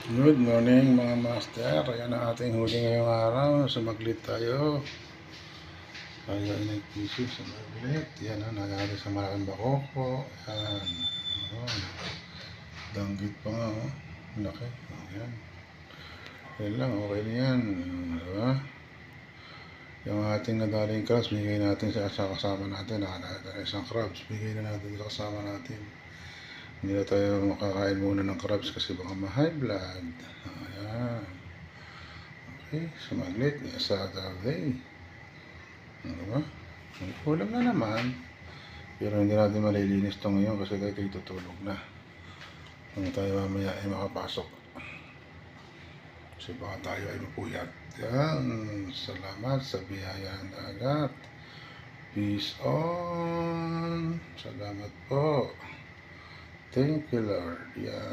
Good morning mga master. Ayan ang ating huli ngayong araw. Sumaglit tayo. Tayo ay nag-busy. Sumaglit. Yan ang nangyari sa malaking bakoko. Yan. Oh, danggit pa nga. Oh. Laki. Ayan. Yan lang. Okay na yan. Diba? Yung ating nadaling crabs, bigay natin sa kasama natin. Nakakita isang crabs. Bigay na natin sa kasama natin. Hindi na tayo makakain muna ng crabs kasi baka ma-high blood. Ayan. Okay, sumaglit. Saturday. Ano ba? May kulang na naman. Pero hindi natin malilinis ito ngayon kasi tayo tutulog na. Kung tayo mamaya ay makapasok. Kasi baka tayo ay mapuyat. Yan. Salamat sa biyaya ng dagat. Peace on. Salamat po. Thank you, Lord. Yeah.